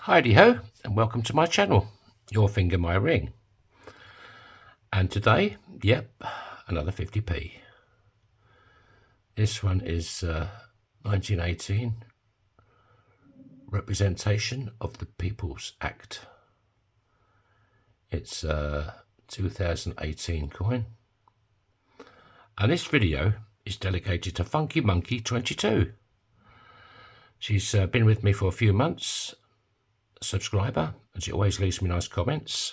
Heidi ho, and welcome to my channel, Your Finger My Ring. And today, yep, another 50p. This one is 1918, Representation of the People's Act. It's a 2018 coin. And this video is dedicated to Funky Monkey 22. She's been with me for a few months, a subscriber, and she always leaves me nice comments.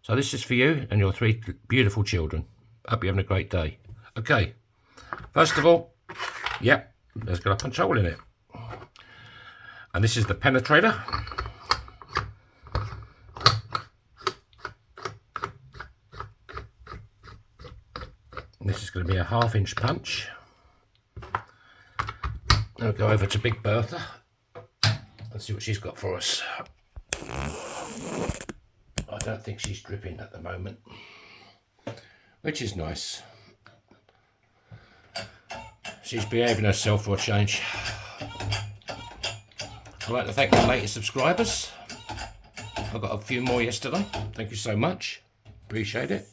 So this is for you and your three beautiful children. Hope you're having a great day. Okay, first of all, yep, there's got a punch hole in it. And this is the penetrator. And this is going to be a 1/2 inch punch. I'll go over to Big Bertha and see what she's got for us. I don't think she's dripping at the moment, which is nice. She's behaving herself for a change. I'd like to thank my latest subscribers. I got a few more yesterday. Thank you so much. Appreciate it.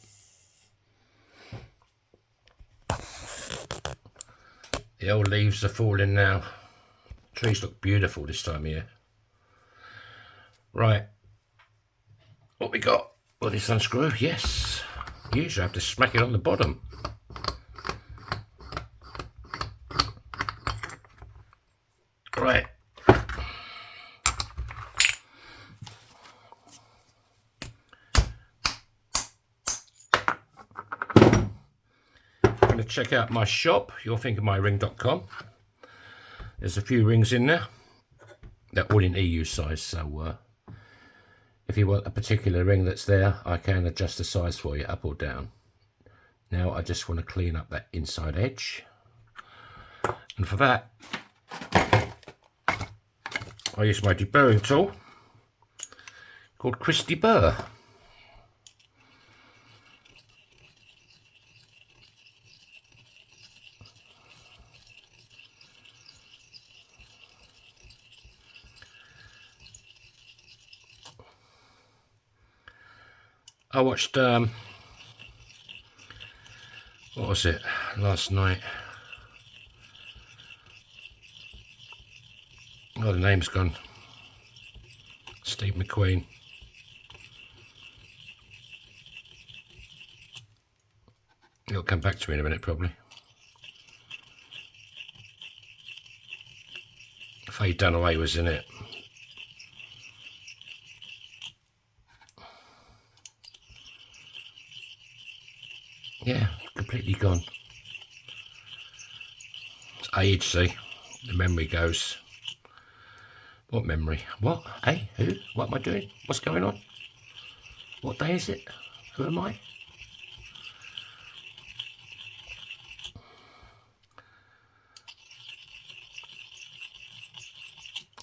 The old leaves are falling now. Trees look beautiful this time of year. Right. What we got? Will this unscrew? Yes. Usually I have to smack it on the bottom. Right. I'm going to check out my shop, yourfingermyring.com. There's a few rings in there. They're all in EU size, so if you want a particular ring that's there, I can adjust the size for you, up or down. Now I just want to clean up that inside edge. And for that, I use my deburring tool called Christy Burr. I watched, what was it, last night? Oh, the name's gone. Steve McQueen. It'll come back to me in a minute, probably. Faye Dunaway was in it. Yeah, completely gone. It's age, see. The memory goes. What memory? What? Hey, who? What am I doing? What's going on? What day is it? Who am I?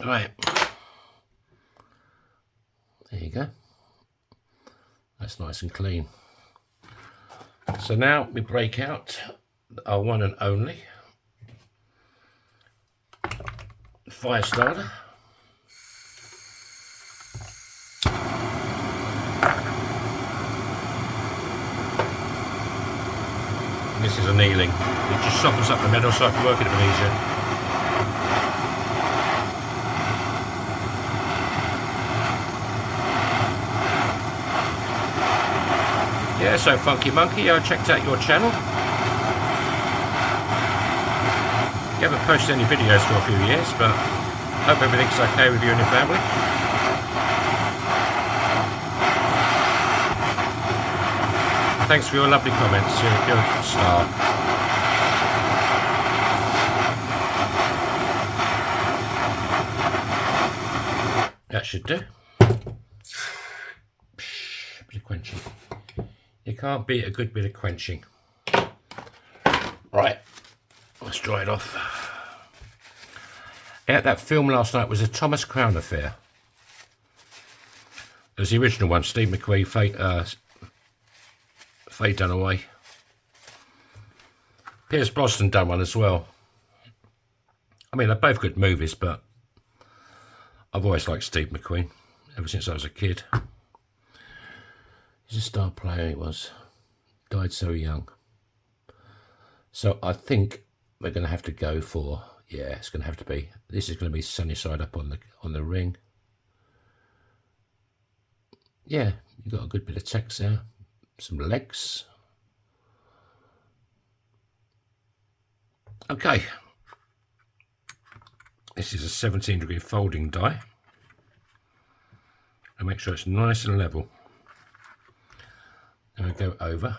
Right. There you go. That's nice and clean. So now we break out our one and only fire starter. And this is annealing. It just softens up the metal so I can work it a bit easier. Yeah, so Funky Monkey, I checked out your channel. You haven't posted any videos for a few years, but hope everything's okay with you and your family. Thanks for your lovely comments. You're a star. That should do. Bit of quenching. You can't beat a good bit of quenching. Right, let's dry it off. Yeah, that film last night was a Thomas Crown affair. There's the original one, Steve McQueen, Faye Dunaway. Pierce Brosnan done one as well. I mean, they're both good movies, but I've always liked Steve McQueen. ever since I was a kid. He's a star player, he was. Died so young. So I think we're going to have to go for, yeah, it's going to have to be, this is going to be sunny side up on the ring. Yeah, you got a good bit of text there. Some legs. Okay. This is a 17-degree folding die. And make sure it's nice and level. Then we go over.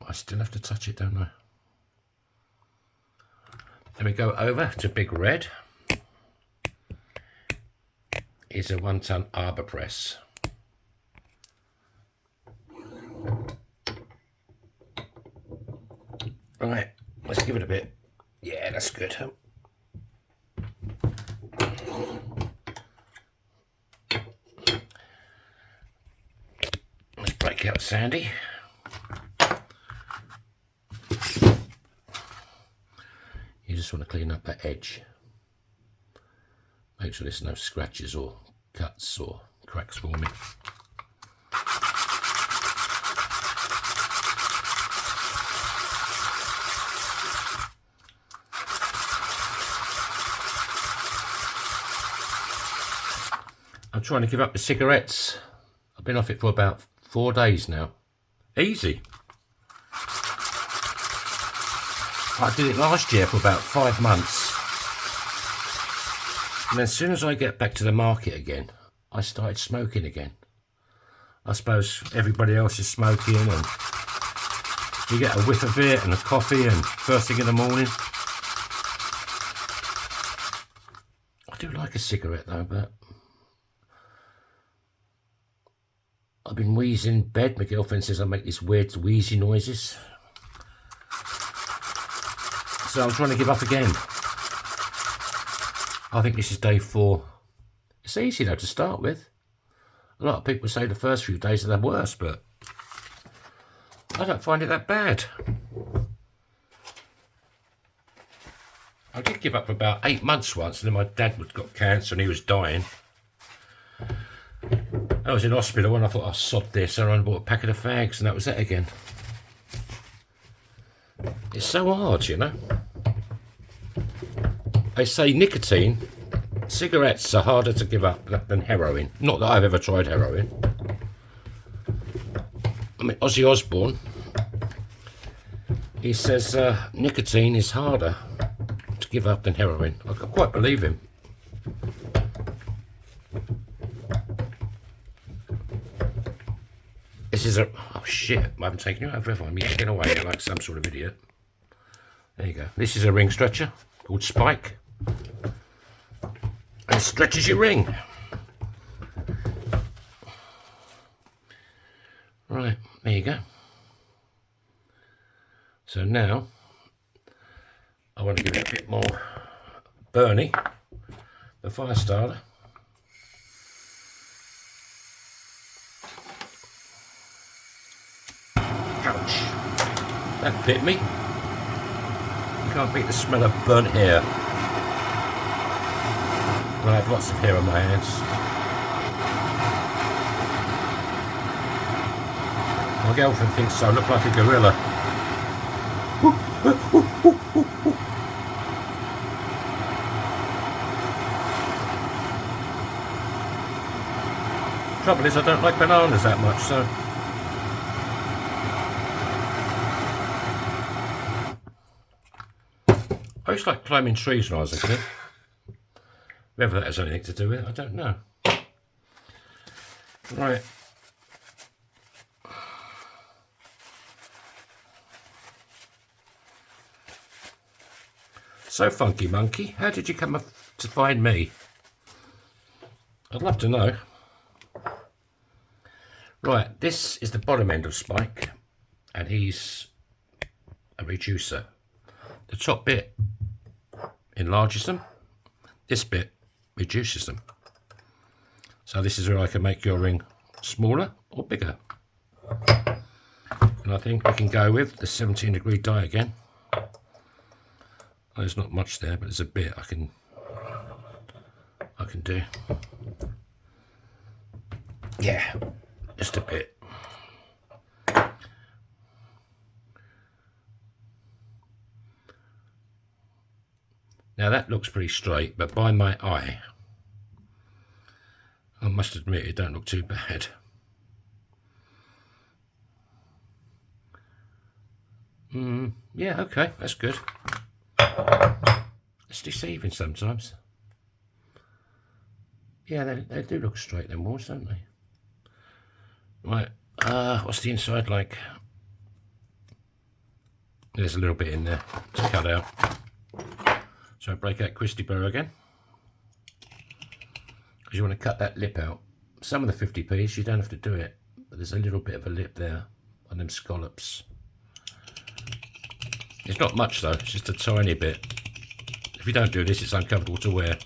I still have to touch it, don't I? Then we go over to Big Red. It's a 1-ton arbor press. Right, let's give it a bit. Yeah, that's good. Let's break out Sandy. You just want to clean up that edge. Make sure there's no scratches or cuts or cracks forming. I'm trying to give up the cigarettes. I've been off it for about 4 days now. Easy. I did it last year for about 5 months. And as soon as I get back to the market again, I started smoking again. I suppose everybody else is smoking and you get a whiff of it and a coffee and first thing in the morning. I do like a cigarette though, but I've been wheezing in bed. My girlfriend says I make these weird wheezy noises. So I'm trying to give up again. I think this is day 4. It's easy though to start with. A lot of people say the first few days are the worst, but I don't find it that bad. I did give up for about 8 months once, and then my dad got cancer and he was dying. I was in hospital and I thought, I'll sod this. So I bought a packet of fags and that was it again. It's so hard, you know. They say nicotine, cigarettes are harder to give up than heroin. Not that I've ever tried heroin. I mean, Ozzy Osbourne, he says nicotine is harder to give up than heroin. I can quite believe him. This is a, oh shit, I haven't taken you over, I'm yanking away like some sort of idiot. There you go. This is a ring stretcher called Spike. And it stretches your ring. Right, there you go. So now, I want to give it a bit more Bernie, the fire starter. Ouch, that bit me. You can't beat the smell of burnt hair. Well, I have lots of hair on my hands. My girlfriend thinks I look like a gorilla. Trouble is, I don't like bananas that much, so. I used to like climbing trees when I was a kid. Whether that has anything to do with it, I don't know. Right. So, Funky Monkey, how did you come to find me? I'd love to know. Right, this is the bottom end of Spike, and he's a reducer. The top bit enlarges them. This bit reduces them. So this is where I can make your ring smaller or bigger. And I think we can go with the 17-degree die again. There's not much there, but there's a bit I can do. Yeah, just a bit. Now that looks pretty straight, but by my eye, I must admit it don't look too bad. Yeah, okay, that's good. It's deceiving sometimes. Yeah, they do look straight, them walls, don't they? Right, what's the inside like? There's a little bit in there to cut out. So I break out Christy burr again, because you want to cut that lip out. Some of the 50p's you don't have to do it, but there's a little bit of a lip there on them scallops. It's not much though, it's just a tiny bit. If you don't do this, it's uncomfortable to wear.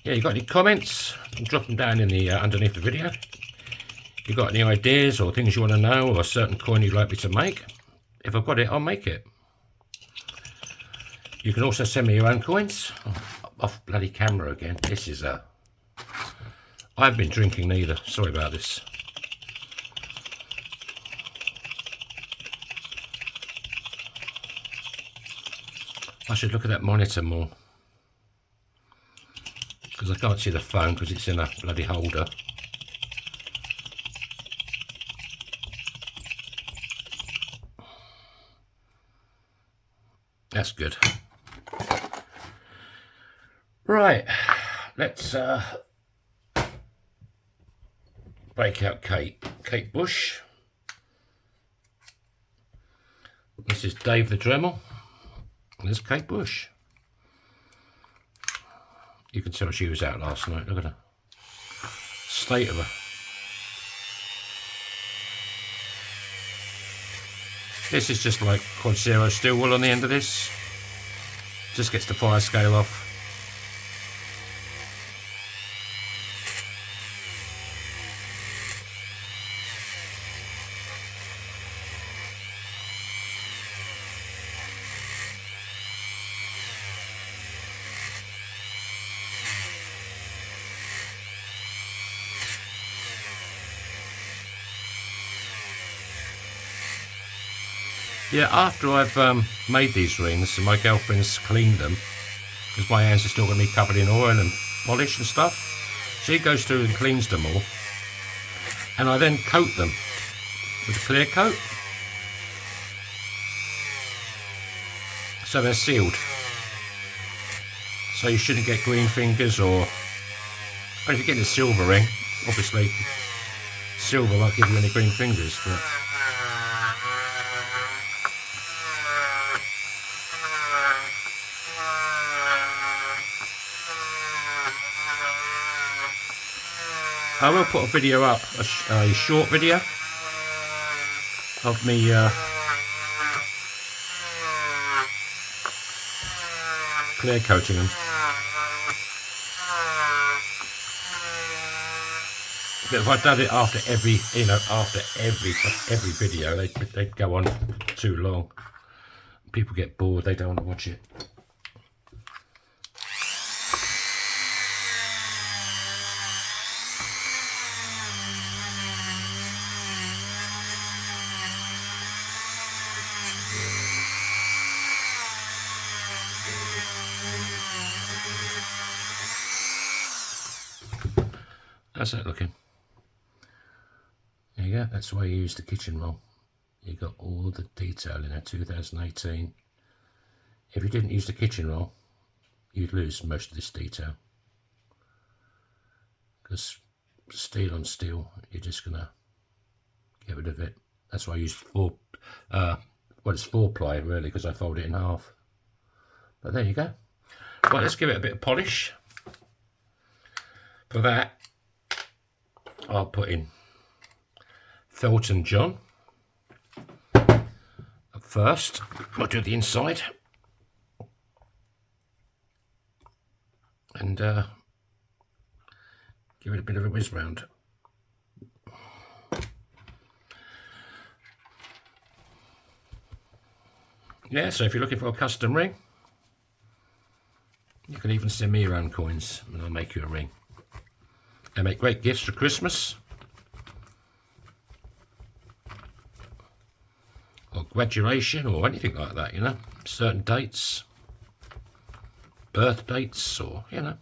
Yeah, you got any comments? Drop them down in the underneath the video. If you got any ideas or things you want to know, or a certain coin you'd like me to make, if I've got it, I'll make it. You can also send me your own coins. Oh, off bloody camera again. This is a... I've been drinking neither. Sorry about this. I should look at that monitor more, because I can't see the phone because it's in a bloody holder. That's good. Right, let's break out Kate Bush. This is Dave the Dremel. And there's Kate Bush. You can tell she was out last night. Look at her state of her. This is just like quad zero steel wool on the end of this. Just gets the fire scale off. Yeah, after I've made these rings and my girlfriend's cleaned them, because my hands are still going to be covered in oil and polish and stuff, she goes through and cleans them all, and I then coat them with a clear coat, so they're sealed. So you shouldn't get green fingers, or if you're getting a silver ring, obviously silver won't give you any green fingers, but I will put a video up, a short video of me clear coating them. But if I done it after every, after every video, they'd go on too long. People get bored, they don't want to watch it. How's that looking? There you go, that's why you use the kitchen roll. You got all the detail in there, 2018. If you didn't use the kitchen roll, you'd lose most of this detail. Because steel on steel, you're just gonna get rid of it. That's why I use it's 4-ply really, because I fold it in half. But there you go. Right, let's give it a bit of polish. For that, I'll put in Felton John up first. I'll do the inside and give it a bit of a whiz round. Yeah, so if you're looking for a custom ring, you can even send me your own coins and I'll make you a ring. They make great gifts for Christmas or graduation or anything like that, you know, certain dates, birth dates, or, you know.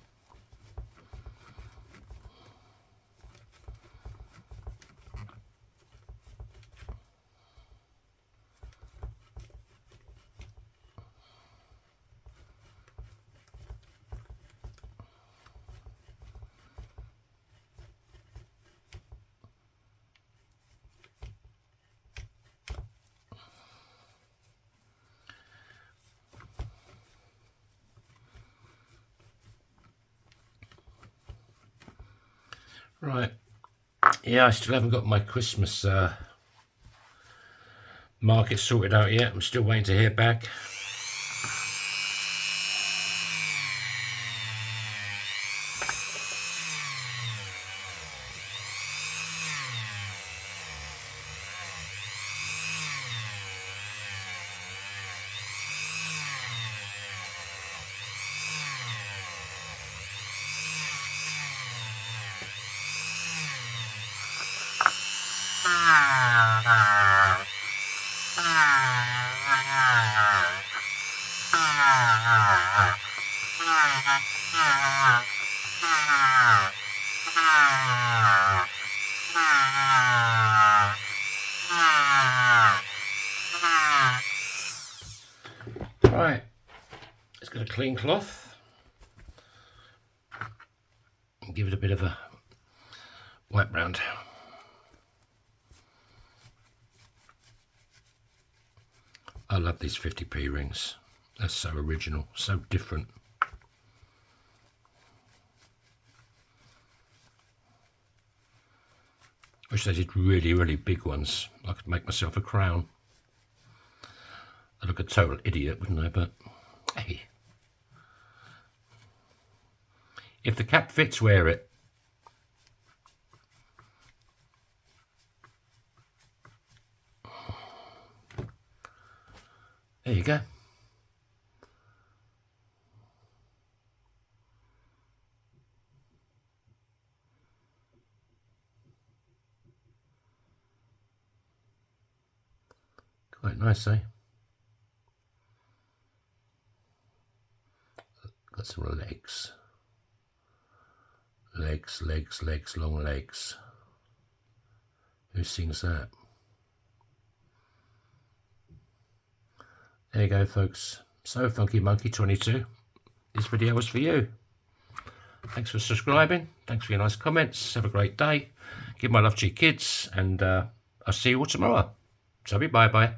Right, yeah, I still haven't got my Christmas market sorted out yet. I'm still waiting to hear back. Right, let's get a clean cloth and give it a bit of a wipe round. I love these 50p rings. They're so original, so different. Wish they did really, really big ones. I could make myself a crown. I'd look a total idiot, wouldn't I? But hey, if the cap fits, wear it. There you go. Quite nice, eh? Got some legs. Legs, legs, legs, long legs. Who sings that? There you go, folks. So, Funky Monkey 22, this video was for you. Thanks for subscribing. Thanks for your nice comments. Have a great day. Give my love to your kids, and I'll see you all tomorrow. So, bye-bye.